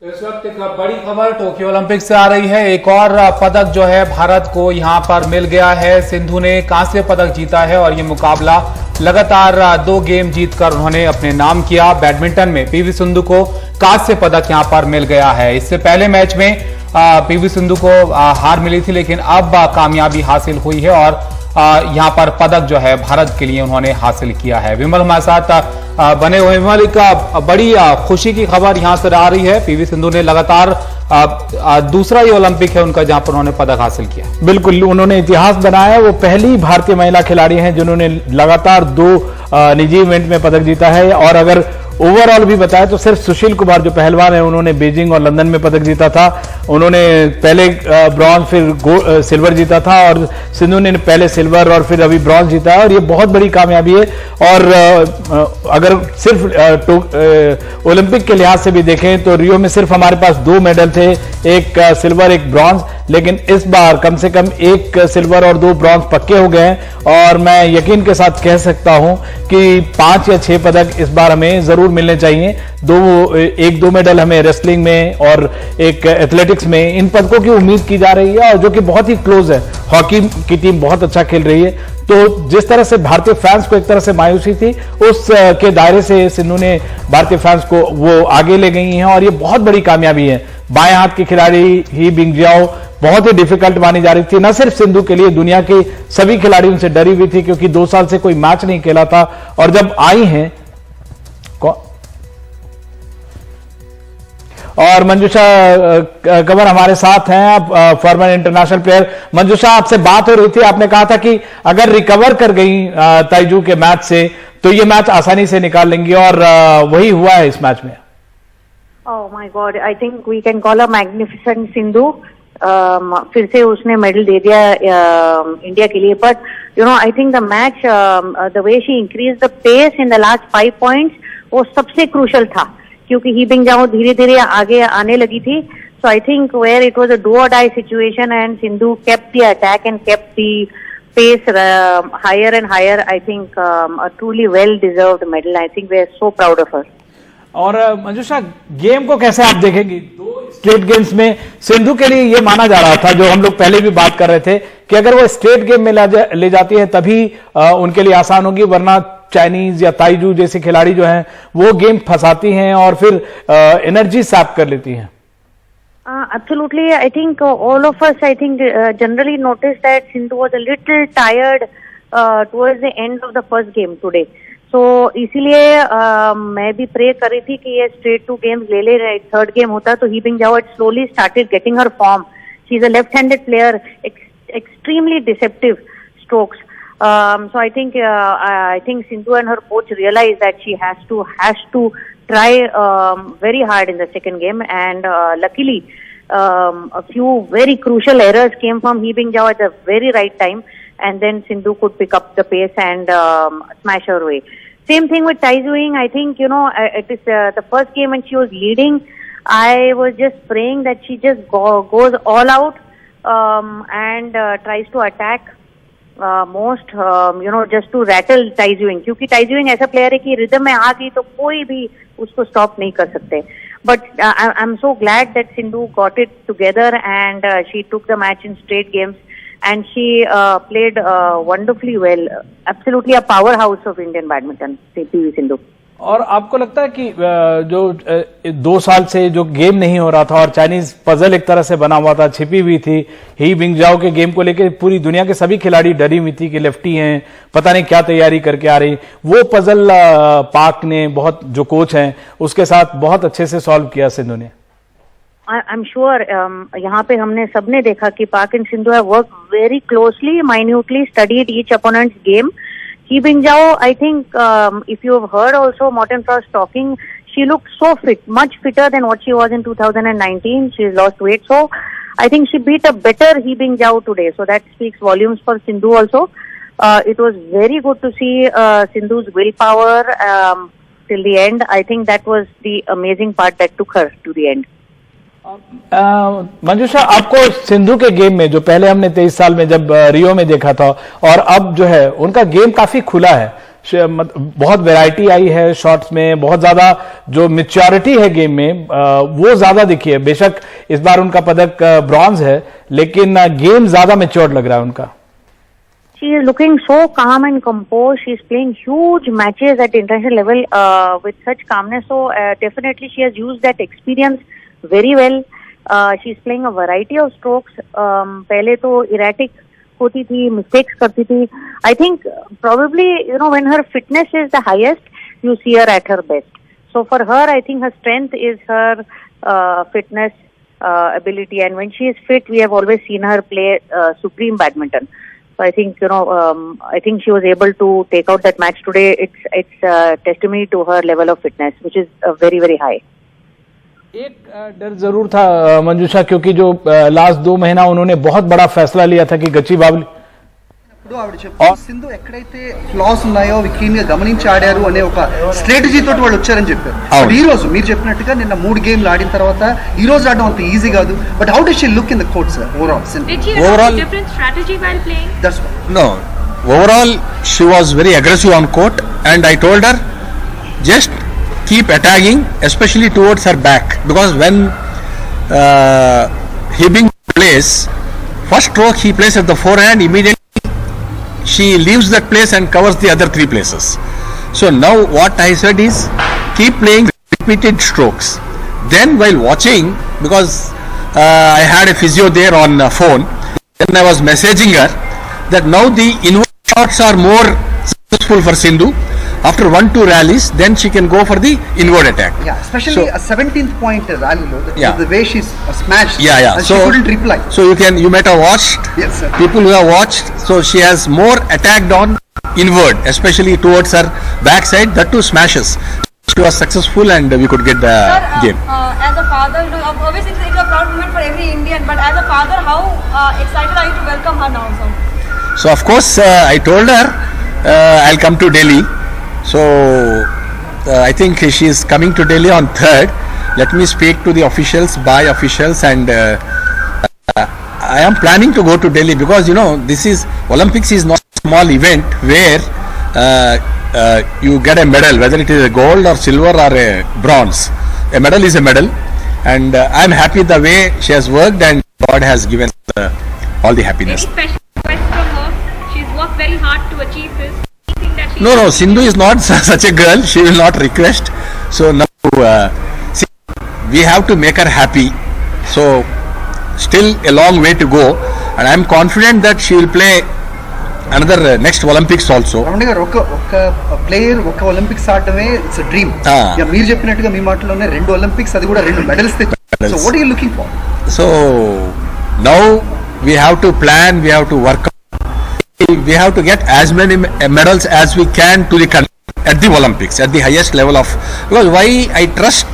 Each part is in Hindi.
तो इस वक्त एक बड़ी खबर टोक्यो ओलंपिक से आ रही है। एक और पदक जो है भारत को यहां पर मिल गया है। सिंधु ने कांस्य पदक जीता है और ये मुकाबला लगातार 2 गेम जीतकर उन्होंने अपने नाम किया। बैडमिंटन में पीवी सिंधु को कांस्य पदक यहां पर मिल गया है। इससे पहले मैच में पीवी सिंधु को हार मिली थी, लेकिन अब कामयाबी हासिल हुई है और यहां पर पदक जो है भारत के लिए उन्होंने हासिल किया है। विमल हमारे साथ बने हुए। विमल, का बड़ी खुशी की खबर यहां से आ रही है। पीवी सिंधु ने लगातार दूसरा ये ओलंपिक है उनका जहां पर उन्होंने पदक हासिल किया। बिल्कुल, उन्होंने इतिहास बनाया। वो पहली भारतीय महिला खिलाड़ी हैं जिन्होंने लगातार 2 निजी इवेंट में पदक जीता है। और अगर ओवरऑल भी बताया तो सिर्फ सुशील कुमार जो पहलवान है उन्होंने बीजिंग और लंदन में पदक जीता था। उन्होंने पहले ब्रॉन्ज फिर सिल्वर जीता था और सिंधु ने पहले सिल्वर और फिर अभी ब्रॉन्ज जीता है और ये बहुत बड़ी कामयाबी है। और अगर सिर्फ ओलंपिक के लिहाज से भी देखें तो रियो में सिर्फ हमारे पास 2 मेडल थे, एक सिल्वर एक ब्रॉन्ज, लेकिन इस बार कम से कम 1 सिल्वर और 2 ब्रॉन्ज पक्के हो गए हैं। और मैं यकीन के साथ कह सकता हूं कि 5 या 6 पदक इस बार हमें जरूर मिलने चाहिए। 1-2 मेडल हमें रेसलिंग में और एक एथलेटिक्स में, इन पदकों की उम्मीद की जा रही है और जो कि बहुत ही क्लोज है। हॉकी की टीम बहुत अच्छा खेल रही है। तो जिस तरह से भारतीय फैंस को एक तरह से मायूसी थी, उस के दायरे से सिंधु ने भारतीय फैंस को वो आगे ले गई हैं और ये बहुत बड़ी कामयाबी है। बाएं हाथ की खिलाड़ी ही बिंगजियाओ बहुत ही डिफिकल्ट मानी जा रही थी, न सिर्फ सिंधु के लिए, दुनिया के सभी खिलाड़ी उनसे डरी हुई थी क्योंकि 2 साल से कोई मैच नहीं खेला था। और जब आई हैं और मंजूषा कंवर हमारे साथ हैं, आप फॉर्मर इंटरनेशनल प्लेयर। मंजूषा, आपसे बात हो रही थी, आपने कहा था कि अगर रिकवर कर गई ताइजू के मैच से तो ये मैच आसानी से निकाल लेंगी और वही हुआ है इस मैच में। Oh my God, I think we can call her magnificent Sindhu. फिर से उसने मेडल दे दिया इंडिया के लिए। But you know, I think the match, the way she increase the pace in the last 5 points, वो सबसे क्रूशल था क्योंकि ही बिंगजियाओ धीरे धीरे आगे आने लगी थी। So I think where it was a do or die situation and Sindhu kept the attack and kept the pace higher and higher. I think a truly well deserved medal. I think we are so proud of her. और मंजूषा, गेम को कैसे आप देखेंगी? 2 स्ट्रेट गेम्स में सिंधु के लिए ये माना जा रहा था, जो हम लोग पहले भी बात कर रहे थे, कि अगर वो स्ट्रेट गेम में ले जाती है तभी उनके लिए आसान होगी, वरना चाइनीज या ताइजू जैसे खिलाड़ी जो हैं वो गेम फंसाती हैं और फिर एनर्जी सैप कर लेती हैं। Absolutely. I think all of us, I think, generally noticed that Sindhu was a little tired towards the end of the first game today. So इसीलिए मैं भी प्रे कर रही थी कि ये स्ट्रेट 2 गेम्स ले ले रहे। 3rd गेम होता तो ही Bingjiao had slowly started getting her form. She's a left-handed player, extremely deceptive strokes. So I think Sindhu and her coach realized that she has to try very hard in the 2nd game, and luckily a few very crucial errors came from He Bingjiao at the very right time, and then Sindhu could pick up the pace and smash her way. Same thing with Tai Tzu Ying. I think, you know, it is the first game when she was leading, I was just praying that she just goes all out and tries to attack most, you know, just to rattle Tai Tzu Ying. क्योंकि Tai Tzu Ying ऐसा प्लेयर है कि रिदम में आ गई तो कोई भी उसको स्टॉप नहीं कर सकते. But I'm so glad that Sindhu got it together and she took the match in straight games and she played wonderfully well. Absolutely a powerhouse of Indian badminton, PV Sindhu. और आपको लगता है कि जो 2 साल से जो गेम नहीं हो रहा था और चाइनीज पजल एक तरह से बना हुआ था, छिपी हुई थी, ही बिंगजियाओ के गेम को लेकर पूरी दुनिया के सभी खिलाड़ी डरी हुई थी कि लेफ्टी हैं, पता नहीं क्या तैयारी करके आ रही, वो पजल पाक ने बहुत, जो कोच हैं उसके साथ बहुत अच्छे से सॉल्व किया सिंधु ने। I'm sure यहाँ पे हमने सबने देखा कि पाक and Sindhu have worked very closely, minutely studied each opponent's game. He Bingjiao, I think, if you have heard also Morten Frost talking, she looked so fit, much fitter than what she was in 2019. She's lost weight, so I think she beat a better He Bingjiao today. So that speaks volumes for Sindhu also. It was very good to see Sindhu's willpower till the end. I think that was the amazing part that took her to the end. मंजूषा, आपको सिंधु के गेम में जो पहले हमने 23 साल में जब रियो में देखा था और अब जो है उनका गेम काफी खुला है, बहुत वैरायटी आई है शॉट्स में, बहुत ज्यादा जो मैच्योरिटी है गेम में वो ज्यादा दिखी है। बेशक इस बार उनका पदक ब्रॉन्ज है, लेकिन गेम ज्यादा मैच्योर्ड लग रहा है उनका। She is looking so calm and composed. She is playing huge matches at international level with such calmness. So definitely she has used that experience very well. She is playing a variety of strokes. पहले तो erratic होती थी, mistakes करती थी. I think probably when her fitness is the highest, you see her at her best. So for her, I think her strength is her fitness ability. And when she is fit, we have always seen her play supreme badminton. So I think I think she was able to take out that match today. It's testimony to her level of fitness, which is very very high. एक डर जरूर था मंजूषा, क्योंकि जो लास्ट 2 महीना उन्होंने बहुत बड़ा फैसला लिया था कि गच्ची बावली ఆవిడ చెప్పారు సింధు ఎక్కడైతే ఫ్లాస్ ఉన్నాయో అవి క్లీన్ గా గమనించి ఆడారు అనే ఒక స్ట్రాటజీ తోటి వాళ్ళు వచ్చారని చెప్పారు. బట్ ఈ రోజు మీరు చెప్పినట్టుగా నిన్న 3 గేమ్లు ఆడిన తర్వాత ఈ రోజు ఆడడం అంత ఈజీ కాదు. But how does she look in the court sir overall different strategy while playing? That's No, overall she was very aggressive on court, and I told her just keep attacking, especially towards her back, because when Hibbing plays first stroke, he plays at the forehand, immediately she leaves that place and covers the other 3 places. So now what I said is keep playing repeated strokes. Then while watching, because I had a physio there on phone, then I was messaging her that now the inward shots are more successful for Sindhu. After 1-2 rallies, then she can go for the inward attack. Yeah, especially a 17th point rally lo, Yeah. the way she's smashed. Yeah. And So she couldn't reply. So you might have watched. Yes, sir. People who have watched. So she has more attacked on inward, especially towards her backside. That too smashes. She was successful, and we could get the game. As a father, obviously it's a proud moment for every Indian. But as a father, how excited are you to welcome her now, sir? So of course I told her I'll come to Delhi. So I think she is coming to Delhi on 3rd. Let me speak to the officials, by officials, and I am planning to go to Delhi, because this is Olympics is not a small event where you get a medal, whether it is a gold or silver or a bronze. A medal is a medal, and I am happy the way she has worked, and God has given all the happiness. Any special request from her? She's worked very hard to achieve this. No, Sindhu is not such a girl. She will not request. So now see, we have to make her happy. So still a long way to go, and I am confident that she will play another next Olympics also. Ramana గారు ఒక ప్లేయర్ ఒక ఒలింపిక్స్ ఆడటమే ఇట్స్ అ డ్రీమ్. మీరు చెప్పినట్టుగా మీ మాటలోనే 2 ఒలింపిక్స్, అది కూడా 2 మెడల్స్ తెచ్చారు. So what are you looking for? So now we have to plan, we have to work. We have to get as many medals as we can to the country at the Olympics, at the highest level of. Because why I trust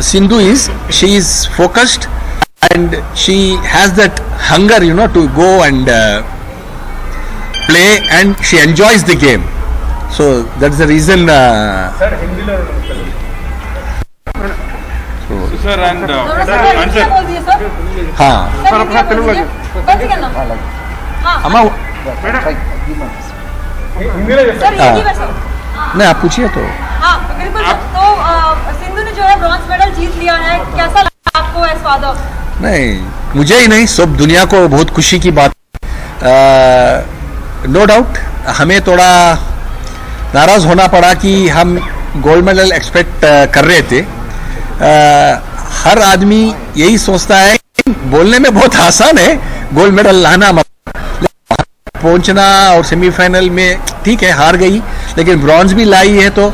Sindhu is she is focused, and she has that hunger, to go and play, and she enjoys the game. So that's the reason. Sir, and हाँ अम्मा नहीं, आप पूछिए तो. हाँ बिल्कुल. तो सिंधु ने जो है ब्रॉन्ज मेडल जीत लिया है, कैसा लगा आपको एज फादर? नहीं, मुझे ही नहीं, सब दुनिया को बहुत खुशी की बात. नो डाउट हमें थोड़ा नाराज होना पड़ा कि हम गोल्ड मेडल एक्सपेक्ट कर रहे थे. हर आदमी यही सोचता है, बोलने में बहुत आसान है गोल्ड मेडल लाना, पहुंचना और सेमीफाइनल में ठीक है हार गई, लेकिन ब्रॉन्ज भी लाई है. तो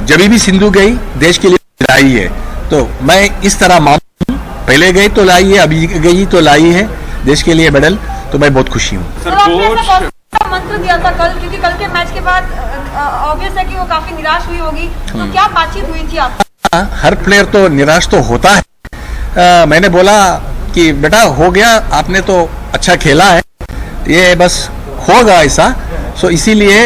जब भी सिंधु गई देश के लिए लाई है. तो मैं इस तरह मानूं, पहले गई तो लाई है, अभी गई तो लाई है देश के लिए मेडल. तो मैं बहुत खुशी हूँ. मंत्र दिया था कल, क्योंकि कल के मैच के बाद ऑब्वियस है कि वो काफी निराश हुई होगी, तो क्या बातचीत हुई थी आप? हर प्लेयर तो निराश तो होता है. मैंने बोला कि बेटा हो गया, आपने तो अच्छा खेला है, ये बस होगा ऐसा. सो इसीलिए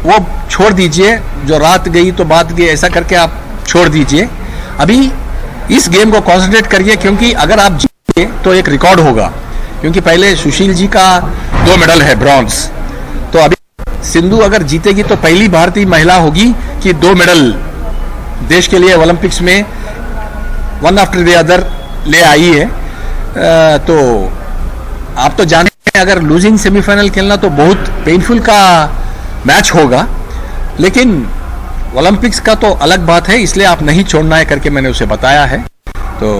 वो छोड़ दीजिए, जो रात गई तो बात गई, ऐसा करके आप छोड़ दीजिए. अभी इस गेम को कंसंट्रेट करिए, क्योंकि अगर आप जीते तो एक रिकॉर्ड होगा, क्योंकि पहले सुशील जी का 2 मेडल है ब्रॉन्ज. तो अभी सिंधु अगर जीतेगी तो पहली भारतीय महिला होगी कि 2 मेडल देश के लिए ओलंपिक्स में वन आफ्टर द अदर ले आई है। तो आप तो जानते हैं अगर लूजिंग सेमीफाइनल खेलना तो बहुत पेनफुल का मैच होगा, लेकिन ओलंपिक्स का तो अलग बात है, इसलिए आप नहीं छोड़ना है करके मैंने उसे बताया है। तो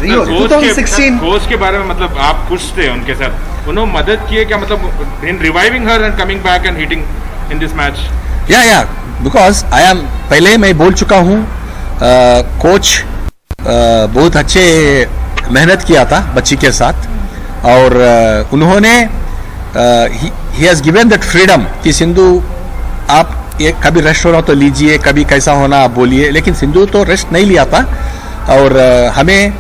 रियो 2016 कोच के बारे में मतलब आप खुश थे उनके साथ, उन्होंने मदद की है क्या, मतलब in reviving her and coming back and hitting in this match? या बिकॉज आई एम, पहले मैं बोल चुका हूँ, कोच बहुत अच्छे मेहनत किया था बच्ची के साथ, और उन्होंने he has given that freedom कि सिंधु आप ये कभी रेस्ट हो रहा तो लीजिए, कभी कैसा होना आप बोलिए, लेकिन सिंधु तो रेस्ट नहीं लिया था। और हमें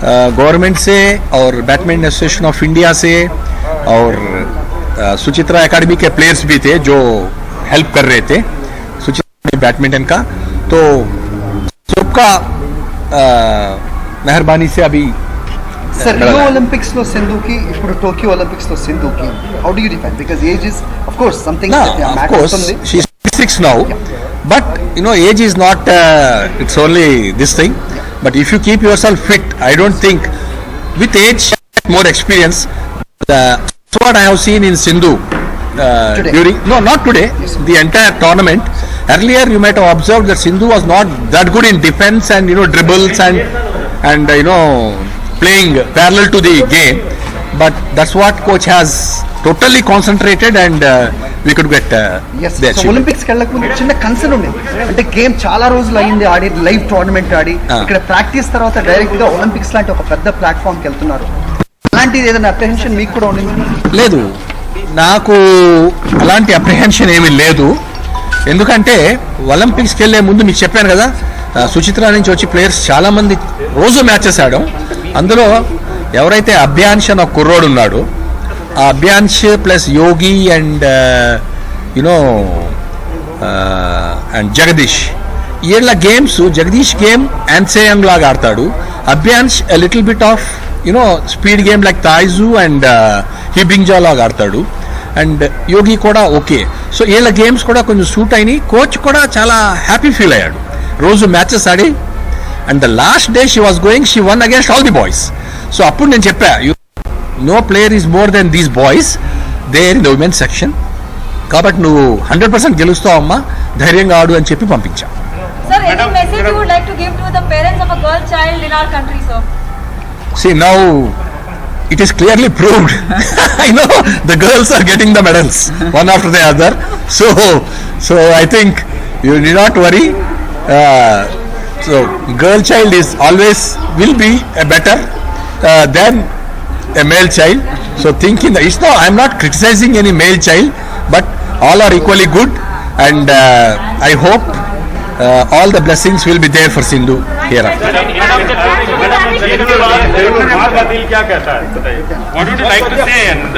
गवर्नमेंट से और बैडमिंटन एसोसिएशन ऑफ इंडिया से और सुचित्रा एकेडमी के प्लेयर्स भी थे जो हेल्प कर रहे थे सुचित्रा बैडमिंटन का, तो सबका मेहरबानी से अभी సార్ రియో ఒలింపిక్స్ లో సింధుకి ఇప్పుడు టోక్యో ఒలింపిక్స్ లో సింధుకి how do you define, because age is of course something that matters ఉంది. she is 6 now, but you know age is not it's only this thing, but if you keep yourself fit, I don't think with age more experience, that's what I have seen in Sindhu during, no not today, the entire tournament. Earlier you might have observed that Sindhu was not that good in defense and you know dribbles and you know playing parallel to the game, but that's what coach has totally concentrated and we could get the achievement. Olympics కి వెళ్ళక ముందు చిన్న కన్సర్న్ ఉంది, అంటే గేమ్ చాలా రోజులు అయింది ఆడి, లైవ్ టోర్నమెంట్ ఆడి ఇక్కడ ప్రాక్టీస్ తర్వాత డైరెక్ట్ గా ఒలింపిక్స్ లాంటి ఒక పెద్ద ప్లాట్ఫామ్ కి వెళ్తున్నారు, అలాంటిది ఏదైనా అప్రిహెన్షన్ మీకు కూడా ఉండింది? లేదు, నాకు అలాంటి అప్రిహెన్షన్ ఏమీ లేదు, ఎందుకంటే ఒలింపిక్స్కి వెళ్ళే ముందు మీకు చెప్పాను కదా, సుచిత్ర నుంచి వచ్చి ప్లేయర్స్ చాలా మంది రోజు మ్యాచెస్ ఆడాం. అందులో ఎవరైతే అభ్యాన్ష్ అని ఒక కుర్రోడు ఉన్నాడు, ఆ Abhyansh plus Yogi and you know and Jagadish, వీళ్ళ గేమ్స్, జగదీష్ గేమ్ యాన్సేయంగ్ లాగా ఆడతాడు, Abhyansh little bit of you know speed game like Tai Tzu and He Bingjiao లాగా ఆడతాడు, అండ్ యోగి కూడా ఓకే. సో వీళ్ళ గేమ్స్ కూడా కొంచెం సూట్ అయినాయి, కోచ్ కూడా చాలా హ్యాపీ ఫీల్ అయ్యాడు రోజు మ్యాచెస్ ఆడి. And the last day she was going, she won against all the boys. So అప్పుడు నేను చెప్పా, no player is more than these boys there in the women's section, కాబట్టి నువ్వు 100% గెలుస్తావు అమ్మా, ధైర్యంగా ఆడు అని చెప్పి పంపించా. Sir, any message you would like to give to the parents of a girl child in our country, sir? See, now it is clearly proved. I know the girls are getting the medals one after the other. So I think you need not worry. So girl child is always will be a better than a male child. So thinking that it's not, I'm not criticizing any male child, but all are equally good, and I hope all the blessings will be there for Sindhu hereafter. क्या कहता है बताइए, what would you like to say? And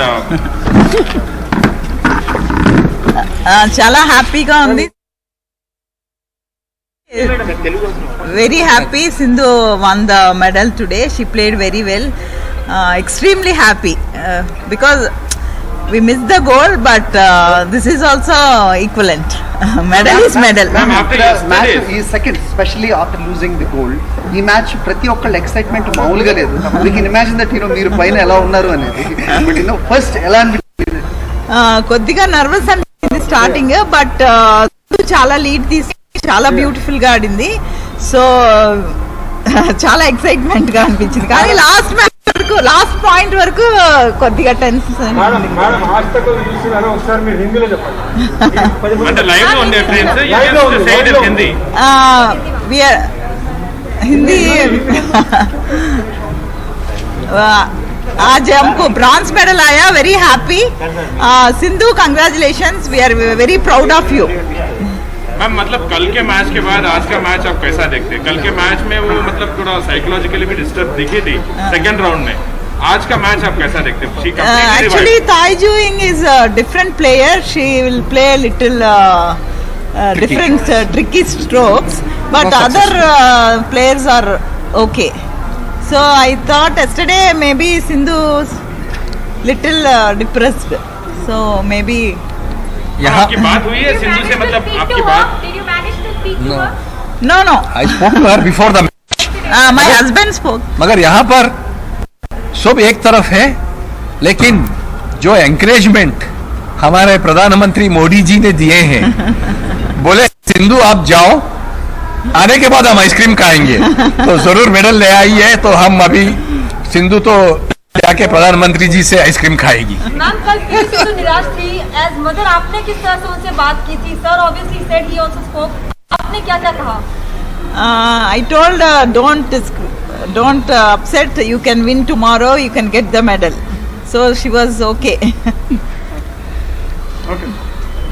చాలా హ్యాపీగా ఉంది, very happy. Sindhu one the medal today, she played very well, extremely happy because we missed the goal, but this is also equivalent. Medal is medal. Match ఈ second specially after losing the gold, ఈ మ్యాచ్ ప్రతి ఒక్కళ్ళ ఎక్సైట్మెంట్ మామూలుగా లేదు. వీ కెన్ ఇమాజిన్ దట్ మీరు పైన ఎలా ఉన్నారు అనేది, బట్ ఫస్ట్ ఎలా అనిపించింది? కొద్దిగా నర్వస్ అనిపించింది స్టార్టింగ్, బట్ చాలా లీడ్ తీసి చాలా బ్యూటిఫుల్ గా ఆడింది. సో చాలా ఎక్సైట్మెంట్ గా అనిపించింది, కానీ లాస్ట్ మ్యాచ్ వరకు, లాస్ట్ పాయింట్ వరకు కొద్దిగా టెన్షన్. हिंदी आज हमको ब्रॉन्ज मेडल आया, very happy. Sindhu congratulations, we are very proud of you. Ma'am मतलब कल के मैच के बाद आज का मैच आप कैसा देखते हैं? कल के मैच में वो मतलब थोड़ा साइकोलॉजिकली भी डिस्टर्ब दिखी थी सेकंड राउंड में, आज का मैच आप कैसा देखते हैं? Actually Taiju is a different player, she will play a little different tricky strokes, but other players are okay. So I thought yesterday maybe Sindhu's little depressed, so maybe यहाँ आपकी बात हुई है सिंधु से, मतलब आपकी बात? Did you manage to speak to her? No. I spoke to her before the My husband spoke. मगर यहाँ पर सब एक तरफ है, लेकिन जो एंकरेजमेंट हमारे प्रधानमंत्री मोदी जी ने दिए हैं, बोले सिंधु आप जाओ, आने के बाद हम आइसक्रीम खाएंगे, तो जरूर मेडल ले आई है, तो हम अभी सिंधु तो जाके प्रधानमंत्री जी से आइसक्रीम खाएगी। मैम कल पीवी सिंधु निराश थी एज मदर, आपने किस तरह से उनसे बात की थी? Sir obviously said he also spoke, आपने क्या क्या कहा? I told don't upset. You can win tomorrow. You can get the medal. So she was okay.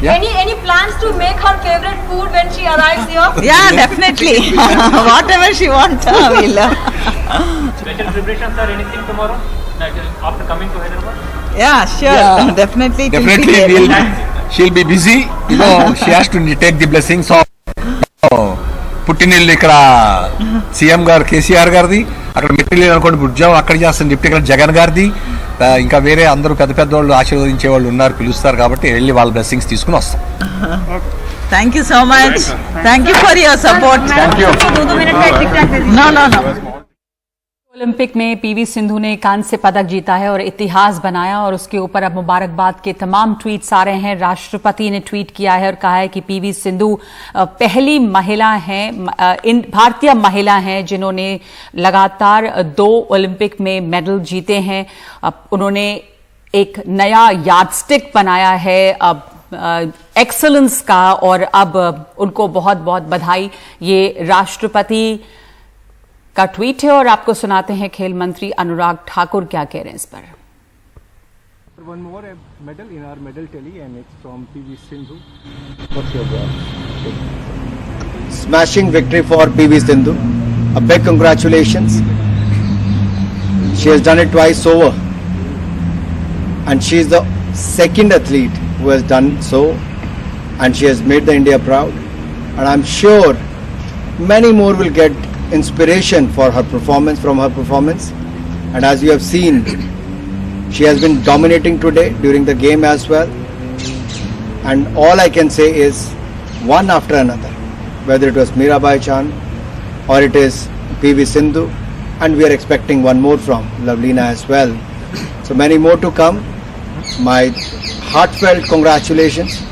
Yeah. Any plans to make her favorite food when she arrives here? Yeah, definitely. Whatever she wants, we'll. Special preparation, sir, anything tomorrow? Like, after coming to Hyderabad? Yeah, sure. Yeah. Definitely. it will be Definitely there. she'll be busy. You know, she has to take the blessings of పుట్టినిల్లు ఇక్కడ సీఎం గారు కేసీఆర్ గారిది, అక్కడ మెటీరియల్ అనుకోండి బుజ్జాం అక్కడ చేస్తుంది, డిప్యూటీ ఇక్కడ జగన్ గారిది, ఇంకా వేరే అందరూ పెద్ద పెద్ద వాళ్ళు ఆశీర్వదించే వాళ్ళు ఉన్నారు, పిలుస్తారు, కాబట్టి వెళ్ళి వాళ్ళ బ్లెస్సింగ్స్ తీసుకుని వస్తాం. Thank you so much. Thank you for your support. Thank you. 2 minute का टिक टैक दे दीजिए। No. ओलंपिक में पीवी सिंधु ने कांस्य पदक जीता है और इतिहास बनाया, और उसके ऊपर अब मुबारकबाद के तमाम ट्वीट्स आ रहे हैं। राष्ट्रपति ने ट्वीट किया है और कहा है कि पीवी सिंधु पहली महिला हैं, भारतीय महिला हैं जिन्होंने लगातार 2 ओलंपिक में मेडल जीते हैं। अब उन्होंने एक नया यार्डस्टिक बनाया है एक्सीलेंस का, और अब उनको बहुत बहुत बधाई। ये राष्ट्रपति का ट्वीट है और आपको सुनाते हैं खेल मंत्री अनुराग ठाकुर क्या कह रहे हैं इस पर। One more medal in our medal tally, and it's from PV Sindhu. What's your Smashing victory for PV Sindhu. A big congratulations. She has done it twice over, and she is the second athlete who has done so, and she has made the India proud. And I'm sure many more will get inspiration for her performance, from her performance. And as you have seen, she has been dominating today during the game as well. And all I can say is one after another, whether it was Mirabai Chand or it is PV Sindhu, and we are expecting one more from Lavlina as well. So many more to come. My heartfelt congratulations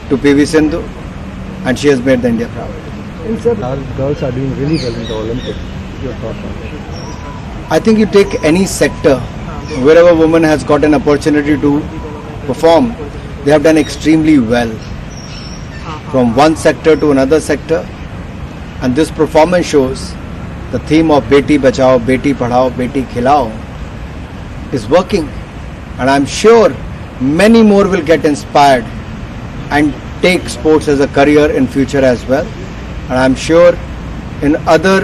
to PV Sindhu, and she has made the India proud. Our girls are doing really well in the Olympics. Your thoughts on it? I think you take any sector, wherever women has got an opportunity to perform, they have done extremely well. From one sector to another sector, and this performance shows the theme of Beti Bachao, Beti Padhao, Beti Khilao is working, and I'm sure many more will get inspired and take sports as a career in future as well. And I'm sure in other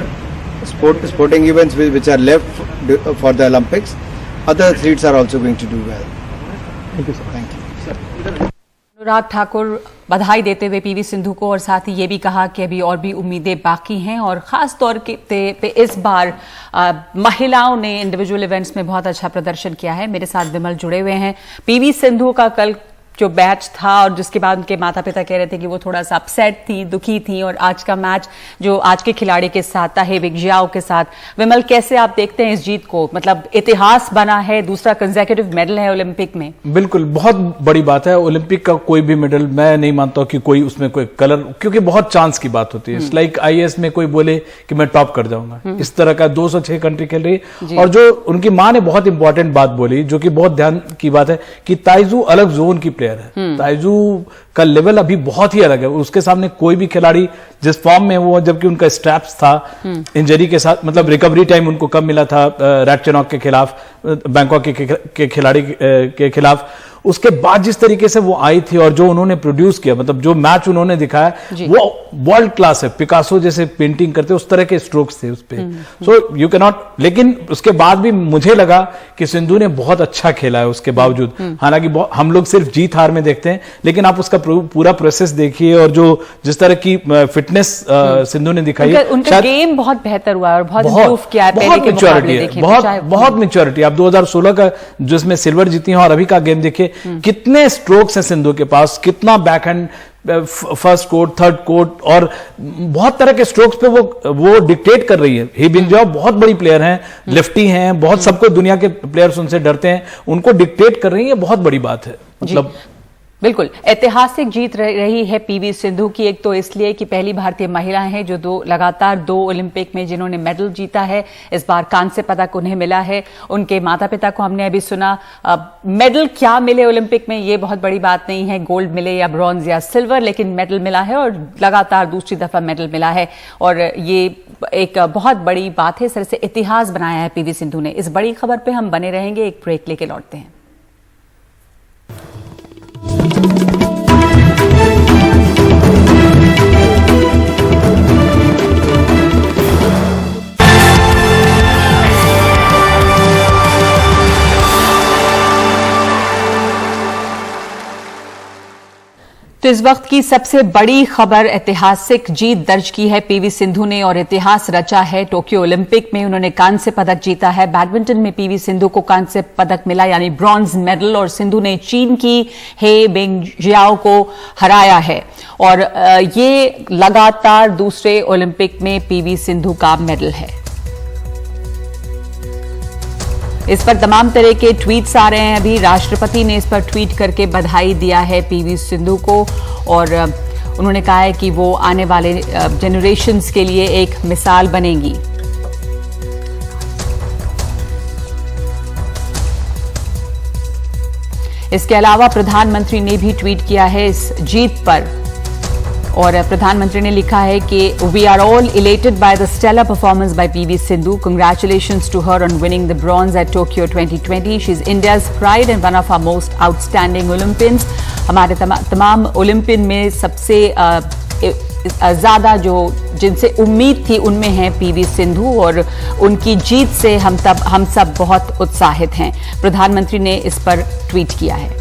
sporting events which are left for the Olympics, other athletes are also going to do well. Thank you, sir. Thank you. Anurag Thakur बधाई देते हुए पीवी सिंधु को, और साथ ही ये भी कहा कि अभी और भी उम्मीदें बाकी हैं, और खास तौर पे इस बार महिलाओं ने इंडिविजुअल इवेंट्स में बहुत अच्छा प्रदर्शन किया है। मेरे साथ विमल जुड़े हुए हैं। पीवी सिंधु का कल जो मैच था, और जिसके बाद उनके माता पिता कह रहे थे कि वो थोड़ा सा अपसेट थी, दुखी थी, और आज का मैच जो आज के खिलाड़ी के साथ ताहिब इग्जियाओ के साथ, विमल कैसे आप देखते हैं इस जीत को? मतलब इतिहास बना है, दूसरा कंसेक्यूटिव मेडल है ओलंपिक में। बिल्कुल, बहुत बड़ी बात है। ओलंपिक का कोई भी मेडल मैं नहीं मानता कि कोई उसमें कोई कलर, क्योंकि बहुत चांस की बात होती है। लाइक IAS में कोई बोले कि मैं टॉप कर जाऊंगा, इस तरह का 206 कंट्री खेल रही है। और जो उनकी माँ ने बहुत इंपॉर्टेंट बात बोली, जो कि बहुत ध्यान की बात है, कि ताइजू अलग जोन की प्लेयर है। ताइजू का लेवल अभी बहुत ही अलग है, उसके सामने कोई भी खिलाड़ी जिस फॉर्म में वो, जबकि उनका स्ट्रैप्स था इंजरी के साथ, मतलब रिकवरी टाइम उनको कम मिला था रैटचेनॉक के खिलाफ, बैंकॉक के खिलाड़ी के खिलाफ, उसके बाद जिस तरीके से वो आई थी और जो उन्होंने प्रोड्यूस किया, मतलब जो मैच उन्होंने दिखाया वो वर्ल्ड क्लास है। पिकासो जैसे पेंटिंग करते उस तरह के स्ट्रोक्स थे उस पे, सो यू कैन नॉट। लेकिन उसके बाद भी मुझे लगा कि सिंधु ने बहुत अच्छा खेला है उसके बावजूद। हालांकि हम लोग सिर्फ जीत हार में देखते हैं, लेकिन आप उसका पूरा प्रोसेस देखिए, और जो जिस तरह की फिटनेस सिंधु ने दिखाई है, उनका गेम बहुत बेहतर हुआ है और बहुत इम्प्रूव किया है, बहुत मैच्योरिटी है, बहुत मैच्योरिटी। आप 2016 का जिसमें सिल्वर जीती हैं और अभी का गेम देखिए, कितने स्ट्रोक्स हैं सिंधु के पास, कितना backhand first court, third court, और बहुत तरह के स्ट्रोक्स पे वो डिक्टेट कर रही है। ही बिंजॉ बहुत बड़ी प्लेयर हैं, लेफ्टी हैं, बहुत सबको दुनिया के प्लेयर्स उनसे डरते हैं, उनको डिक्टेट कर रही है, बहुत बड़ी बात है। मतलब बिल्कुल ऐतिहासिक जीत रही है पीवी सिंधु की। एक तो इसलिए कि पहली भारतीय महिला हैं जो लगातार दो ओलंपिक में जिन्होंने मेडल जीता है। इस बार कांस्य पदक उन्हें मिला है। उनके माता पिता को हमने अभी सुना। मेडल क्या मिले ओलंपिक में ये बहुत बड़ी बात नहीं है, गोल्ड मिले या ब्रॉन्ज या सिल्वर, लेकिन मेडल मिला है और लगातार दूसरी दफा मेडल मिला है और ये एक बहुत बड़ी बात है। इस तरह से इतिहास बनाया है पीवी सिंधु ने। इस बड़ी खबर पे हम बने रहेंगे, एक ब्रेक लेके लौटते हैं। तो इस वक्त की सबसे बड़ी खबर, ऐतिहासिक जीत दर्ज की है पीवी सिंधु ने और इतिहास रचा है। टोक्यो ओलंपिक में उन्होंने कांस्य पदक जीता है। बैडमिंटन में पीवी सिंधु को कांस्य पदक मिला यानी ब्रॉन्ज मेडल, और सिंधु ने चीन की हे बिंगजियाओ को हराया है और ये लगातार दूसरे ओलंपिक में पीवी सिंधु का मेडल है। इस पर तमाम तरह के ट्वीट्स आ रहे हैं। अभी राष्ट्रपति ने इस पर ट्वीट करके बधाई दिया है पीवी सिंधु को और उन्होंने कहा है कि वो आने वाले जनरेशन्स के लिए एक मिसाल बनेंगी। इसके अलावा प्रधानमंत्री ने भी ट्वीट किया है इस जीत पर और प्रधानमंत्री ने लिखा है कि we are all elated by the stellar performance by PV Sindhu. Congratulations to her on winning the bronze at Tokyo 2020। She is India's pride and one of our most outstanding Olympians. हमारे तमाम ओलंपियन में सबसे ज्यादा जो जिनसे उम्मीद थी उनमें है पीवी सिंधु और उनकी जीत से हम सब बहुत उत्साहित हैं। प्रधानमंत्री ने इस पर ट्वीट किया है।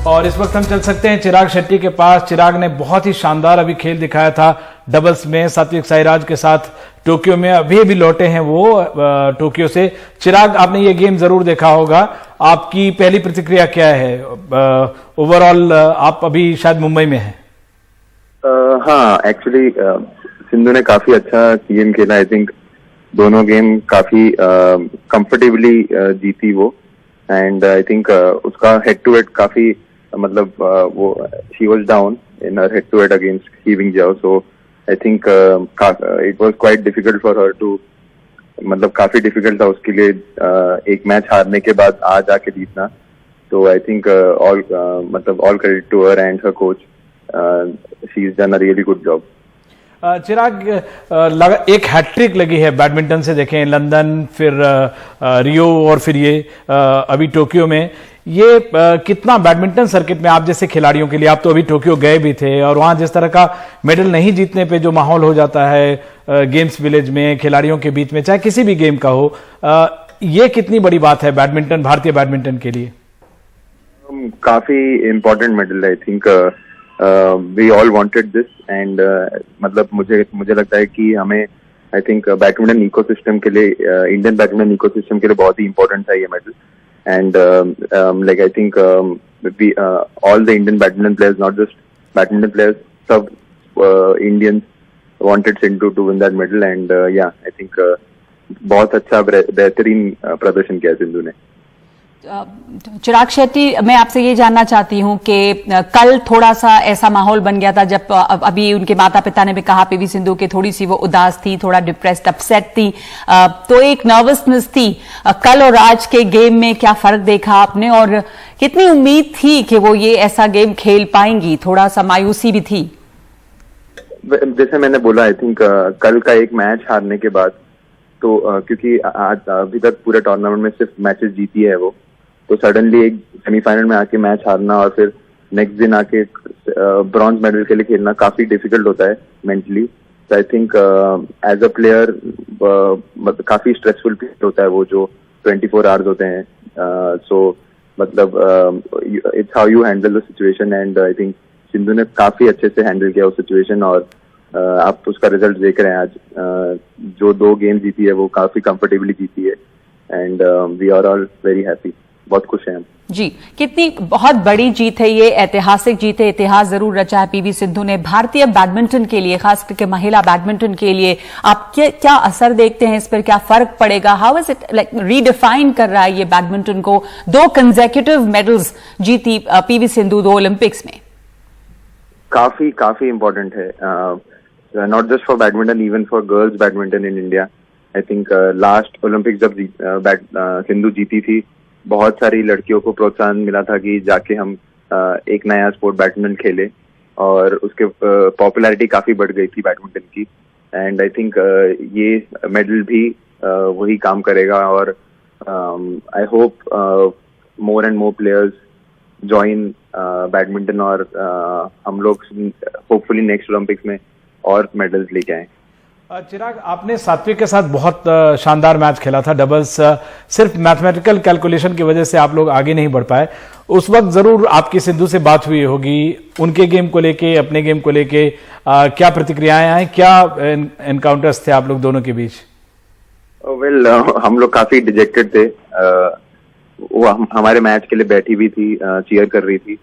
और इस वक्त हम चल सकते हैं चिराग शेट्टी के पास। चिराग ने बहुत ही शानदार अभी खेल दिखाया था डबल्स में सात्विक साईराज के साथ टोक्यो में। अभी लौटे हैं वो टोक्यो से। चिराग, आपने ये गेम जरूर देखा होगा, आपकी पहली प्रतिक्रिया क्या है? ओवरऑल आप अभी शायद मुंबई में हैं। हाँ, एक्चुअली सिंधु ने काफी अच्छा गेम खेला। आई थिंक दोनों गेम काफी कंफर्टेबली जीती वो, एंड आई थिंक उसका हेड टू हेड काफी मतलब वो she was down in her head to head against He Bingjiao, so I think it was quite difficult for her too, मतलब काफी डिफिकल्ट था उसके लिए एक मैच हारने के बाद आज आके जीतना। तो I think all credit to her and her coach, she is done a really good job. Chirag, एक हैट्रिक लगी है बैडमिंटन से, देखें लंदन, फिर रियो और फिर ये अभी टोक्यो में। ये कितना बैडमिंटन सर्किट में आप जैसे खिलाड़ियों के लिए, आप तो अभी टोक्यो गए भी थे और वहां जिस तरह का मेडल नहीं जीतने पे जो माहौल हो जाता है गेम्स विलेज में खिलाड़ियों के बीच में, चाहे किसी भी गेम का हो, ये कितनी बड़ी बात है बैडमिंटन, भारतीय बैडमिंटन के लिए? काफी important medal, I think we all wanted this and मतलब मुझे लगता है कि हमें आई थिंक बैडमिंटन इकोसिस्टम के लिए, इंडियन बैडमिंटन इकोसिस्टम के लिए बहुत ही इंपॉर्टेंट था ये medal. And like I think we all the Indian badminton players, not just badminton players, सब Indians wanted Sindhu to win that medal and yeah I think बहुत अच्छा बेहतरीन प्रदर्शन किया सिंधु ने। चिराग शेट्टी, मैं आपसे ये जानना चाहती हूं कि कल थोड़ा सा ऐसा माहौल बन गया था जब अभी उनके माता पिता ने भी कहा पीवी सिंधु के थोड़ी सी वो उदास थी, थोड़ा डिप्रेस्ड, अपसेट थी, तो एक नर्वसनेस थी। कल और आज के गेम में क्या फर्क देखा आपने और कितनी उम्मीद थी कि वो ये ऐसा गेम खेल पाएंगी? थोड़ा सा मायूसी भी थी। जैसे मैंने बोला, आई थिंक कल का एक मैच हारने के बाद तो क्योंकि आज अभी तक पूरे टूर्नामेंट में सिर्फ मैचेस जीती है वो, तो सडनली एक सेमीफाइनल में आके मैच हारना और फिर नेक्स्ट दिन आके ब्रॉन्ज मेडल के लिए खेलना काफी डिफिकल्ट होता है मेंटली। तो I think as a player काफी स्ट्रेसफुल पीरियड होता है वो जो 24 आवर्स होते हैं। सो मतलब it's how you handle the situation and I think Sindhu ने काफी अच्छे से हैंडल किया उस सिचुएशन और आप उसका रिजल्ट देख रहे हैं आज। जो 2 गेम जीती है वो काफी कंफर्टेबली जीती है and we are all very happy, बहुत खुश हैं हम। जी, कितनी बहुत बड़ी जीत है ये, ऐतिहासिक जीत है, इतिहास जरूर रचा है पीवी सिंधु ने भारतीय बैडमिंटन के लिए, खास करके महिला बैडमिंटन के लिए। आप क्या असर देखते हैं इस पर, क्या फर्क पड़ेगा? How is it like redefine कर रहा है ये बैडमिंटन को? 2 कंसेक्यूटिव मेडल्स जीती पीवी सिंधु 2 ओलंपिक्स में। काफी इम्पोर्टेंट है, not just for badminton, even for girls badminton in India. I think last Olympics जब सिंधु जीती थी, बहुत सारी लड़कियों को प्रोत्साहन मिला था कि जाके हम एक नया स्पोर्ट बैडमिंटन खेले, और उसके पॉपुलैरिटी काफी बढ़ गई थी बैडमिंटन की। एंड आई थिंक ये मेडल भी वही काम करेगा, और I hope more and more players join badminton, और हम लोग होपफुली नेक्स्ट ओलंपिक्स में और मेडल्स लेके आए। चिराग, आपने सात्विक के साथ बहुत शानदार मैच खेला था डबल्स, सिर्फ मैथमेटिकल कैलकुलेशन की वजह से आप लोग आगे नहीं बढ़ पाए। उस वक्त जरूर आपकी सिंधु से बात हुई होगी, उनके गेम को लेके, अपने गेम को लेके क्या प्रतिक्रियाएं आई, क्या एनकाउंटर्स थे आप लोग दोनों के बीच? वेल, हम लोग काफी डिजेक्टेड थे। वो हमारे मैच के लिए बैठी भी थी, चीयर कर रही थी,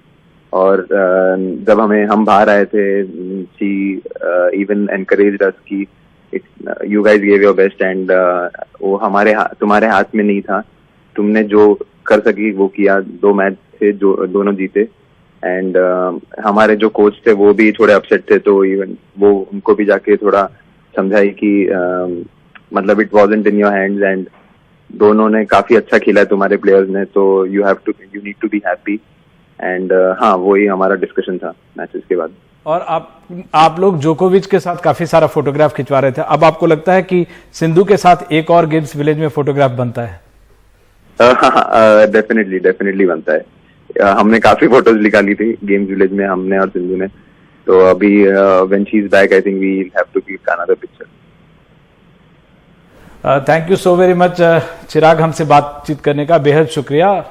और जब हम बाहर आए थे, शी इवन एनकरेज्ड अस कि you guys gave your best, and वो तुम्हारे हाथ में नहीं था, तुमने जो कर सकी वो किया। 2 मैच थे जो दोनों जीते, एंड हमारे जो कोच थे वो भी थोड़े अपसेट थे, तो इवन वो उनको भी जाके थोड़ा समझाई कि मतलब it wasn't in your hands, and दोनों ने काफी अच्छा खेला है तुम्हारे प्लेयर्स ने, तो you need to be happy. And हाँ, वही हमारा डिस्कशन था मैचेस के बाद। और आप लोग जोकोविच के साथ काफी सारा फोटोग्राफ खिंचवा रहे थे, अब आपको लगता है कि सिंधु के साथ एक और गेम्स विलेज में फोटोग्राफ बनता है? डेफिनेटली बनता है। हमने काफी फोटोज निकाली थी गेम्स विलेज में, हमने और सिंधु ने, तो अभी when she is back I think we will have to click another picture. Thank you so very much Chirag, हमसे बातचीत करने का बेहद शुक्रिया।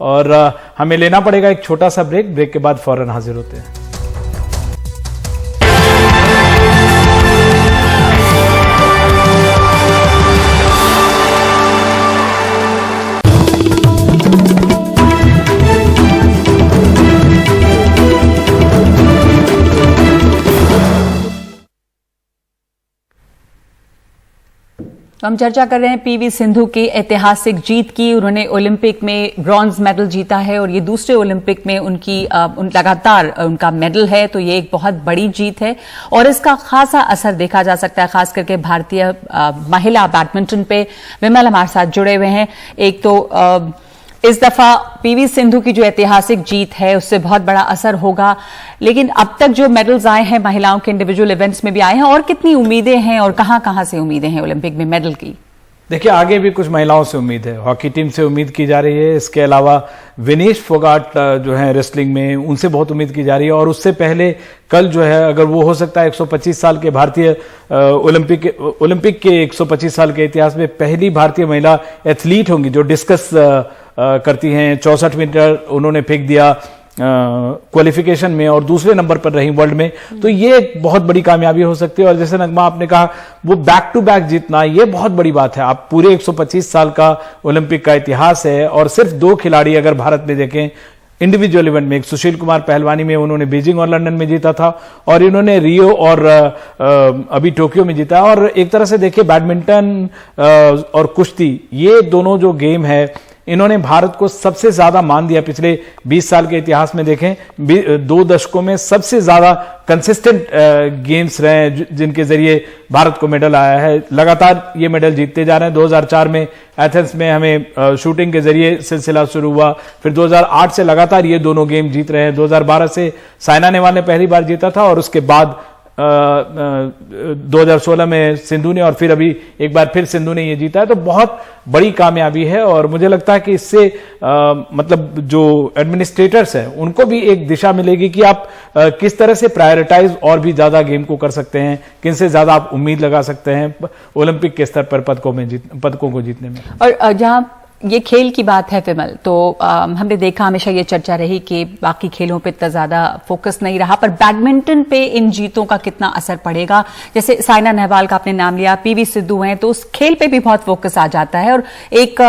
और हमें लेना पड़ेगा एक छोटा सा ब्रेक के बाद फौरन हाजिर होते हैं। हम चर्चा कर रहे हैं पीवी सिंधु की ऐतिहासिक जीत की। उन्होंने ओलंपिक में ब्रॉन्ज मेडल जीता है और ये दूसरे ओलंपिक में उनकी लगातार उनका मेडल है, तो ये एक बहुत बड़ी जीत है और इसका खासा असर देखा जा सकता है, खास करके भारतीय महिला बैडमिंटन पे। विमल हमारे साथ जुड़े हुए हैं। एक तो इस दफा पीवी सिंधु की जो ऐतिहासिक जीत है उससे बहुत बड़ा असर होगा, लेकिन अब तक जो मेडल्स आए हैं महिलाओं के इंडिविजुअल इवेंट्स में भी आए हैं, और कितनी उम्मीदें हैं और कहां से उम्मीदें हैं ओलंपिक में मेडल की? देखिए, आगे भी कुछ महिलाओं से उम्मीद है, हॉकी टीम से उम्मीद की जा रही है, इसके अलावा विनेश फोगाट जो है रेसलिंग में, उनसे बहुत उम्मीद की जा रही है। और उससे पहले कल जो है, अगर वो हो सकता है 125 साल के भारतीय ओलंपिक के 125 साल के इतिहास में पहली भारतीय महिला एथलीट होंगी जो डिस्कस करती हैं। 64 मीटर उन्होंने फेंक दिया क्वालिफिकेशन में और दूसरे नंबर पर रही वर्ल्ड में, तो ये एक बहुत बड़ी कामयाबी हो सकती है। और जैसे नगमा आपने कहा, वो बैक टू बैक जीतना, ये बहुत बड़ी बात है। आप पूरे 125 साल का ओलंपिक का इतिहास है और सिर्फ 2 खिलाड़ी अगर भारत में देखें इंडिविजुअल इवेंट में, एक सुशील कुमार पहलवानी में उन्होंने बीजिंग और लंदन में जीता था, और इन्होंने रियो और अभी टोक्यो में जीता। और एक तरह से देखिए, बैडमिंटन और कुश्ती, ये दोनों जो गेम है, इन्होंने भारत को सबसे ज्यादा मान दिया। पिछले 20 साल के इतिहास में देखें, 2 दशकों में सबसे ज्यादा कंसिस्टेंट गेम्स रहे हैं जिनके जरिए भारत को मेडल आया है। लगातार ये मेडल जीतते जा रहे हैं। 2004 में एथेंस में हमें शूटिंग के जरिए सिलसिला शुरू हुआ, फिर 2008 से लगातार ये दोनों गेम जीत रहे हैं। 2012 से साइना नेहवाल ने पहली बार जीता था, और उसके बाद 2016 में सिंधु ने, और फिर अभी एक बार फिर सिंधु ने ये जीता है। तो बहुत बड़ी कामयाबी है, और मुझे लगता है कि इससे मतलब जो एडमिनिस्ट्रेटर्स हैं उनको भी एक दिशा मिलेगी कि आप किस तरह से प्रायोरिटाइज और भी ज्यादा गेम को कर सकते हैं, किन से ज्यादा आप उम्मीद लगा सकते हैं ओलंपिक के स्तर पर पदकों को जीतने में। और जहां ये खेल की बात है विमल, तो हमने देखा हमेशा ये चर्चा रही कि बाकी खेलों पे इतना ज्यादा फोकस नहीं रहा, पर बैडमिंटन पे इन जीतों का कितना असर पड़ेगा। जैसे साइना नेहवाल का आपने नाम लिया, पीवी सिंधु हैं, तो उस खेल पे भी बहुत फोकस आ जाता है और एक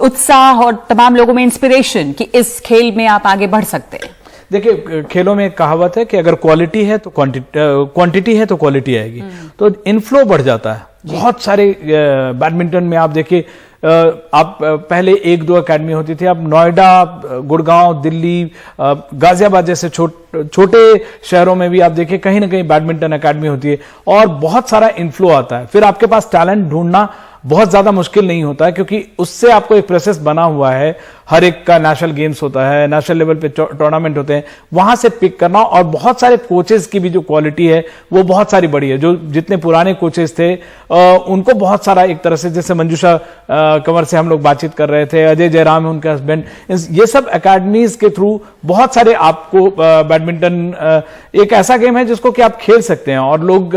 उत्साह और तमाम लोगों में इंस्पिरेशन कि इस खेल में आप आगे बढ़ सकते हैं। देखिए, खेलों में एक कहावत है कि अगर क्वालिटी है तो क्वांटिटी है तो क्वालिटी आएगी, तो इनफ्लो बढ़ जाता है। बहुत सारे बैडमिंटन में आप देखिए, आप पहले 1-2 अकेडमी होती थी, अब नोएडा, गुड़गांव, दिल्ली, गाजियाबाद जैसे छोटे शहरों में भी आप देखिए कहीं ना कहीं बैडमिंटन अकेडमी होती है और बहुत सारा इनफ्लो आता है। फिर आपके पास टैलेंट ढूंढना बहुत ज्यादा मुश्किल नहीं होता है, क्योंकि उससे आपको एक प्रोसेस बना हुआ है। हर एक का नेशनल गेम्स होता है, नेशनल लेवल पे टूर्नामेंट होते हैं, वहां से पिक करना, और बहुत सारे कोचेस की भी जो क्वालिटी है वो बहुत सारी बड़ी है। जो जितने पुराने कोचेस थे उनको बहुत सारा, एक तरह से जैसे मंजूषा कंवर से हम लोग बातचीत कर रहे थे, अजय जयराम है उनके हस्बैंड, ये सब एकेडमीज के थ्रू बहुत सारे आपको बैडमिंटन एक ऐसा गेम है जिसको कि आप खेल सकते हैं और लोग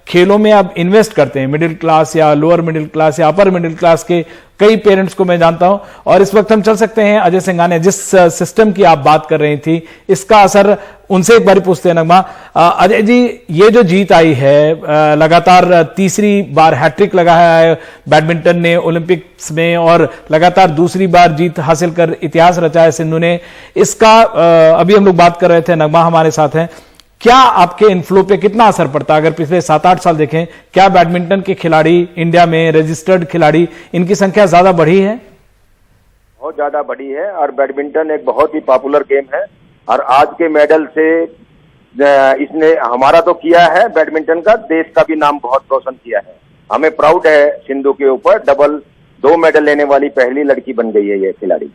खेलों में अब इन्वेस्ट करते हैं। मिडिल क्लास या लोअर मिडिल क्लास या अपर मिडिल क्लास के कई पेरेंट्स को मैं जानता हूं। और इस वक्त हम चल सकते हैं अजय सिंघानिया, जिस सिस्टम की आप बात कर रही थी, इसका असर उनसे एक बार पूछते हैं। नगमा, अजय जी, ये जो जीत आई है, लगातार तीसरी बार हैट्रिक लगाया है बैडमिंटन ने ओलंपिक्स में और लगातार दूसरी बार जीत हासिल कर इतिहास रचा है सिंधु ने, इसका अभी हम लोग बात कर रहे थे, नगमा हमारे साथ हैं, क्या आपके इनफ्लो पे कितना असर पड़ता है? अगर पिछले 7-8 साल देखें, क्या बैडमिंटन के खिलाड़ी इंडिया में, रजिस्टर्ड खिलाड़ी, इनकी संख्या ज्यादा बढ़ी है? बहुत ज्यादा बढ़ी है और बैडमिंटन एक बहुत ही पॉपुलर गेम है और आज के मेडल से इसने हमारा तो किया है बैडमिंटन का, देश का भी नाम बहुत रोशन किया है। हमें प्राउड है सिंधु के ऊपर, डबल 2 मेडल लेने वाली पहली लड़की बन गई है ये खिलाड़ी।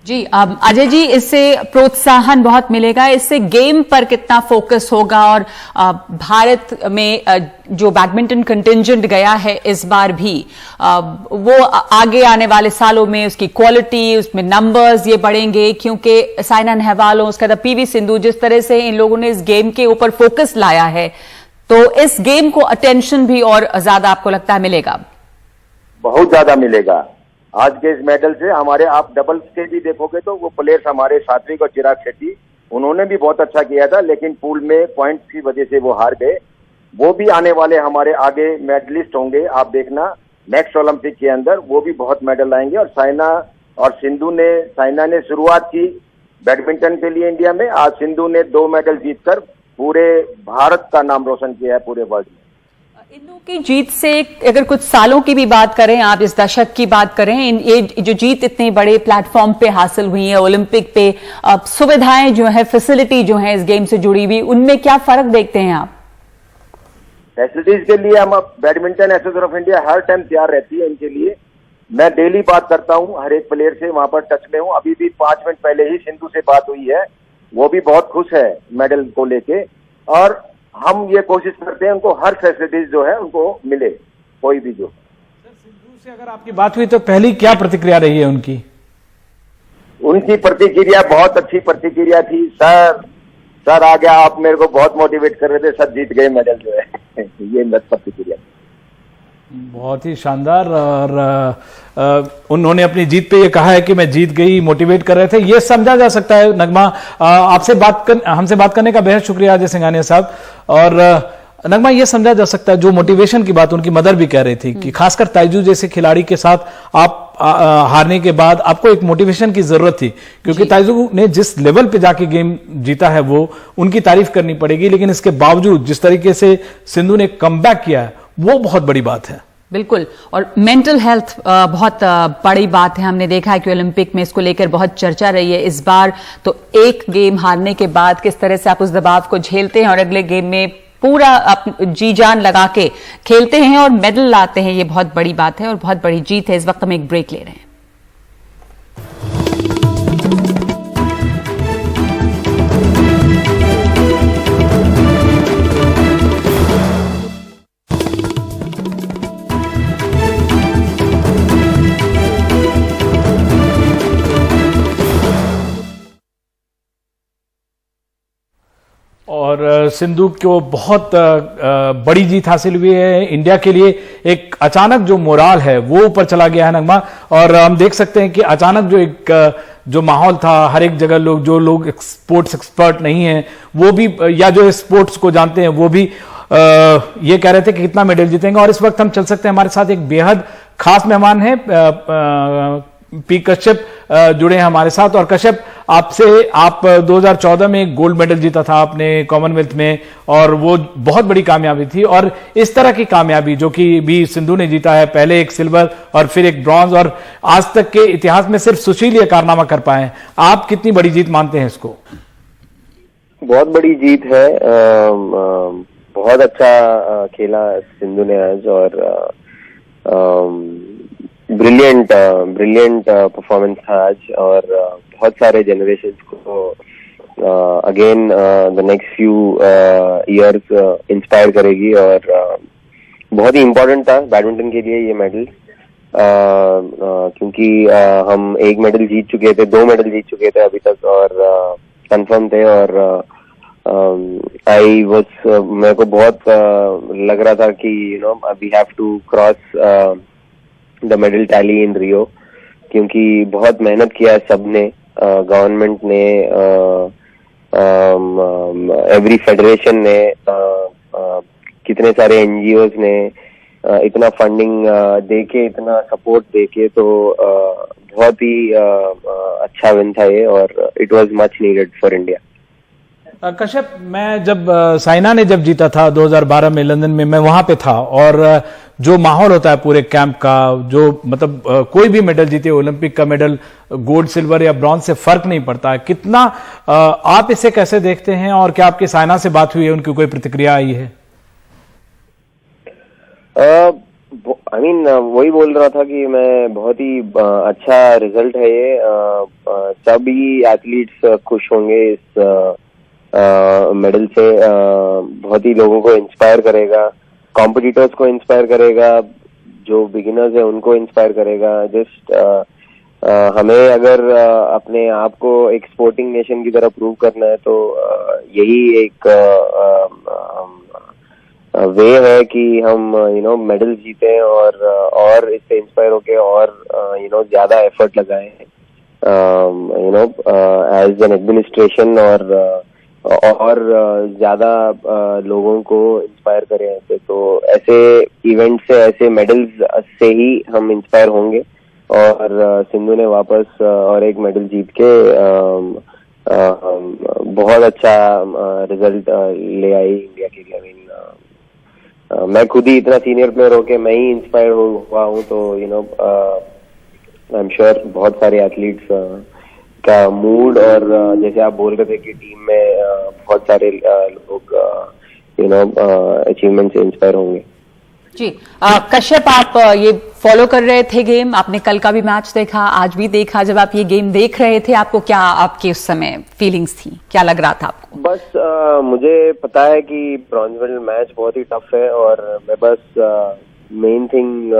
जी, अजय जी, इससे प्रोत्साहन बहुत मिलेगा, इससे गेम पर कितना फोकस होगा और भारत में जो बैडमिंटन कंटिंजेंट गया है इस बार भी, वो आगे आने वाले सालों में उसकी क्वालिटी, उसमें नंबर्स ये बढ़ेंगे, क्योंकि साइना नेहवाल हो, उसका पीवी सिंधु, जिस तरह से इन लोगों ने इस गेम के ऊपर फोकस लाया है, तो इस गेम को अटेंशन भी और ज्यादा आपको लगता है मिलेगा? बहुत ज्यादा मिलेगा। आज के इस मेडल से हमारे, आप डबल्स के भी देखोगे तो वो प्लेयर्स हमारे सात्विक और चिराग शेट्टी, उन्होंने भी बहुत अच्छा किया था, लेकिन पूल में पॉइंट्स की वजह से वो हार गए। वो भी आने वाले हमारे आगे मेडलिस्ट होंगे, आप देखना नेक्स्ट ओलंपिक के अंदर वो भी बहुत मेडल लाएंगे। और साइना ने शुरुआत की बैडमिंटन के लिए इंडिया में, आज सिंधु ने 2 मेडल जीतकर पूरे भारत का नाम रोशन किया है पूरे वर्ल्ड में। सिंधु की जीत से अगर कुछ सालों की भी बात करें, आप इस दशक की बात करें, ये जो जीत इतने बड़े प्लेटफॉर्म पे हासिल हुई है, ओलंपिक पे, सुविधाएं जो है, फैसिलिटी जो है इस गेम से जुड़ी हुई, उनमें क्या फर्क देखते हैं आप? फैसिलिटीज के लिए हम badminton association of India her time तैयार रहती है इनके लिए। मैं डेली बात करता हूं हर एक प्लेयर से, वहां पर टच में हूं। अभी भी 5 मिनट पहले ही सिंधु से बात हुई है, वो भी बहुत खुश है मेडल को लेके, और हम ये कोशिश करते हैं उनको हर फैसिलिटीज जो है उनको मिले, कोई भी जो। सिंधु से अगर आपकी बात हुई तो पहली क्या प्रतिक्रिया रही है उनकी? उनकी प्रतिक्रिया बहुत अच्छी प्रतिक्रिया थी। सर आ गया, आप मेरे को बहुत मोटिवेट कर रहे थे, सर जीत गए मेडल जो है ये प्रतिक्रिया बहुत ही शानदार। और उन्होंने अपनी जीत पे ये कहा है कि मैं जीत गई, मोटिवेट कर रहे थे, ये समझा जा सकता है। नगमा, हमसे बात करने का बेहद शुक्रिया अजय सिंघानिया साहब। और नगमा, ये समझा जा सकता है जो मोटिवेशन की बात उनकी मदर भी कह रही थी कि खासकर ताइजू जैसे खिलाड़ी के साथ आप हारने के बाद आपको एक मोटिवेशन की जरूरत थी, क्योंकि ताइजू ने जिस लेवल पे जाके गेम जीता है वो उनकी तारीफ करनी पड़ेगी, लेकिन इसके बावजूद जिस तरीके से सिंधु ने कमबैक किया है वो बहुत बड़ी बात है। बिल्कुल, और मेंटल हेल्थ बहुत बड़ी बात है। हमने देखा है कि ओलंपिक में इसको लेकर बहुत चर्चा रही है इस बार। तो एक गेम हारने के बाद किस तरह से आप उस दबाव को झेलते हैं और अगले गेम में पूरा जी जान लगा के खेलते हैं और मेडल लाते हैं, ये बहुत बड़ी बात है और बहुत बड़ी जीत है। इस वक्त हम एक ब्रेक ले रहे हैं। और सिंधु को बहुत बड़ी जीत हासिल हुई है। इंडिया के लिए एक अचानक जो मोराल है वो ऊपर चला गया है नगमा, और हम देख सकते हैं कि अचानक जो माहौल था, हर एक जगह जो लोग स्पोर्ट्स एक्सपर्ट नहीं हैं वो भी, या जो स्पोर्ट्स को जानते हैं वो भी ये कह रहे थे कि कितना मेडल जीतेंगे। और इस वक्त हम चल सकते हैं, हमारे साथ एक बेहद खास मेहमान है, पी कश्यप जुड़े हैं हमारे साथ। और कश्यप, आप 2014 में एक गोल्ड मेडल जीता था आपने कॉमनवेल्थ में, और वो बहुत बड़ी कामयाबी थी। और इस तरह की कामयाबी जो कि भी सिंधु ने जीता है, पहले एक सिल्वर और फिर एक ब्रॉन्ज, और आज तक के इतिहास में सिर्फ सुशील ये कारनामा कर पाए हैं। आप कितनी बड़ी जीत मानते हैं इसको? बहुत बड़ी जीत है। बहुत अच्छा खेला सिंधु ने आज, और ब्रिलियंट परफॉर्मेंस था आज, और बहुत सारे जनरेशंस को again the next few years inspire करेगी। और बहुत ही इम्पोर्टेंट था बैडमिंटन के लिए ये मेडल, क्योंकि हम एक मेडल जीत चुके थे, 2 मेडल जीत चुके थे अभी तक, और कंफर्म थे। और मेरे को बहुत लग रहा था कि we have to cross the medal tally in Rio, क्योंकि बहुत मेहनत किया सबने, गवर्नमेंट ने, एवरी फेडरेशन ने, कितने सारे एनजीओज ने इतना फंडिंग देके, इतना सपोर्ट देके, तो बहुत ही अच्छा विन था ये, और it was much needed for India. Kashyap, मैं जब साइना ने जब जीता था 2012 में लंदन में, मैं वहां पे था, और जो माहौल होता है पूरे कैंप का, जो मतलब कोई भी मेडल जीते, ओलंपिक का मेडल गोल्ड, सिल्वर या ब्रॉन्ज से फर्क नहीं पड़ता है। कितना आप इसे कैसे देखते हैं, और क्या आपकी साइना से बात हुई है, उनकी कोई प्रतिक्रिया आई है? वही बोल रहा था कि मैं बहुत ही अच्छा रिजल्ट है ये, सभी एथलीट्स खुश होंगे इस मेडल से। बहुत ही लोगों को इंस्पायर करेगा, कॉम्पिटिटर्स को इंस्पायर करेगा, जो बिगिनर्स है उनको इंस्पायर करेगा। जस्ट हमें अगर अपने आप को एक स्पोर्टिंग नेशन की तरह प्रूव करना है, तो यही एक वे है कि हम मेडल जीते, और इससे इंस्पायर होके और ज्यादा एफर्ट लगाएं एज एन एडमिनिस्ट्रेशन, और ज्यादा लोगों को इंस्पायर करें ऐसे। तो ऐसे इवेंट से, ऐसे मेडल्स से ही हम इंस्पायर होंगे, और सिंधु ने वापस और एक मेडल जीत के बहुत अच्छा रिजल्ट ले आई इंडिया के लिए। मैं खुद ही इतना सीनियर प्लेयर होके मैं ही इंस्पायर हुआ हूँ, तो आई एम श्योर बहुत सारे एथलीट्स का मूड, और जैसे आप बोल रहे थे कि टीम में बहुत सारे लोग अचीवमेंट से इंस्पायर होंगे। जी कश्यप, आप ये फॉलो कर रहे थे गेम, आपने कल का भी मैच देखा, आज भी देखा। जब आप ये गेम देख रहे थे, आपको क्या, आपके उस समय फीलिंग्स थी, क्या लग रहा था आपको? बस मुझे पता है कि ब्रॉन्ज मेडल मैच बहुत ही टफ है, और मैं बस मेन थिंग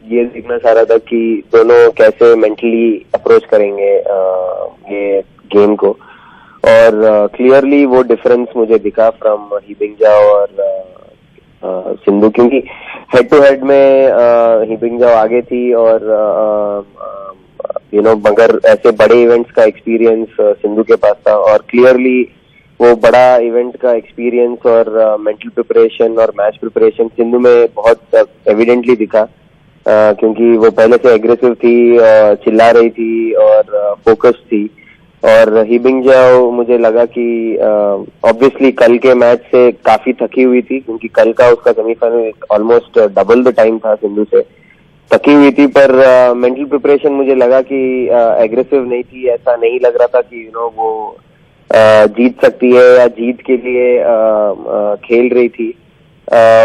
ये देखना चाह रहा था कि दोनों कैसे मेंटली अप्रोच करेंगे ये गेम को। और क्लियरली वो डिफरेंस मुझे दिखा फ्रॉम हिबिंगजाओ और सिंधु, क्योंकि हेड टू हेड में हिबिंगजाओ आगे थी, और मगर ऐसे बड़े इवेंट्स का एक्सपीरियंस सिंधु के पास था, और क्लियरली वो बड़ा इवेंट का एक्सपीरियंस और मेंटल प्रिपरेशन और मैच प्रिपरेशन सिंधु में बहुत एविडेंटली दिखा, क्योंकि वो पहले से एग्रेसिव थी, चिल्ला रही थी और फोकस थी। और हिबिंगजाओ मुझे लगा कि ऑब्वियसली कल के मैच से काफी थकी हुई थी, क्योंकि कल का उसका semifinal almost double the time था सिंधु से, थकी हुई थी। पर मेंटल प्रिपरेशन मुझे लगा कि एग्रेसिव नहीं थी, ऐसा नहीं लग रहा था कि वो जीत सकती है या जीत के लिए खेल रही थी।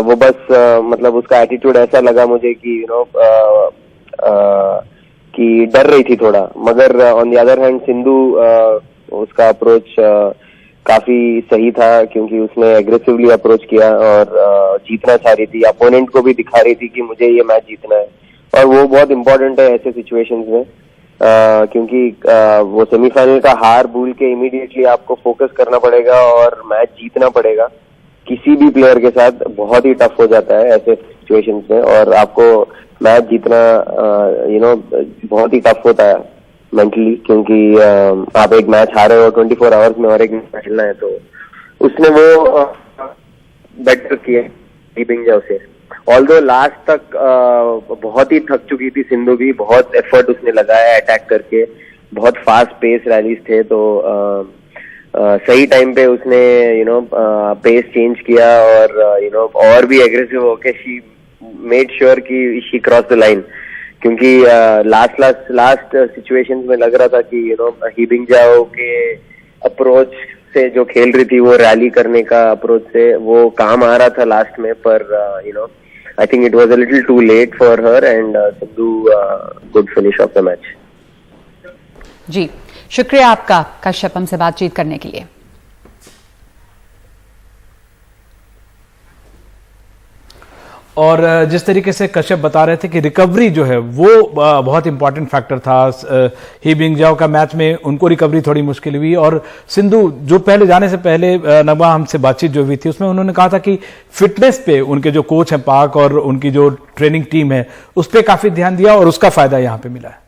वो बस मतलब उसका एटीट्यूड ऐसा लगा मुझे कि कि डर रही थी थोड़ा। मगर on the other hand Sindhu उसका अप्रोच काफी सही था, क्योंकि उसने एग्रेसिवली अप्रोच किया और जीतना चाह रही थी, अपोनेंट को भी दिखा रही थी कि मुझे ये मैच जीतना है, और वो बहुत इंपॉर्टेंट है ऐसे सिचुएशंस में। क्योंकि वो सेमीफाइनल का हार भूल के इमीडिएटली आपको फोकस करना पड़ेगा और मैच जीतना पड़ेगा। किसी भी प्लेयर के साथ बहुत ही टफ हो जाता है ऐसे सिचुएशंस में, और आपको मैच जीतना बहुत ही टफ होता है मेंटली, क्योंकि आप एक मैच हारे हो 24 आवर्स में और एक मैच खेलना है। तो उसने वो बेटर किया ही बिंगजाओ से। ऑल्दो लास्ट तक बहुत ही थक चुकी थी सिंधु भी, बहुत एफर्ट उसने लगाया अटैक करके, बहुत फास्ट पेस रैलीज थे, तो सही टाइम पे उसने पेस चेंज किया और और भी एग्रेसिव होके शी मेड श्योर कि शी क्रॉस द लाइन, क्योंकि लास्ट सिचुएशंस में लग रहा था कि ही बिंगजाओ के अप्रोच से जो खेल रही थी वो रैली करने का अप्रोच से वो काम आ रहा था लास्ट में, पर I think it was a little too late for her and Sindhu good finish of the match. जी, शुक्रिया आपका कश्यप हमसे बातचीत करने के लिए। और जिस तरीके से कश्यप बता रहे थे कि रिकवरी जो है वो बहुत इंपॉर्टेंट फैक्टर था। ही बिंगजाओ का मैच में उनको रिकवरी थोड़ी मुश्किल हुई, और सिंधु जो पहले जाने से पहले नगमा हमसे बातचीत जो हुई थी उसमें उन्होंने कहा था कि फिटनेस पे उनके जो कोच हैं पाक और उनकी जो ट्रेनिंग टीम है उस पर काफी ध्यान दिया और उसका फायदा यहां पे मिला है।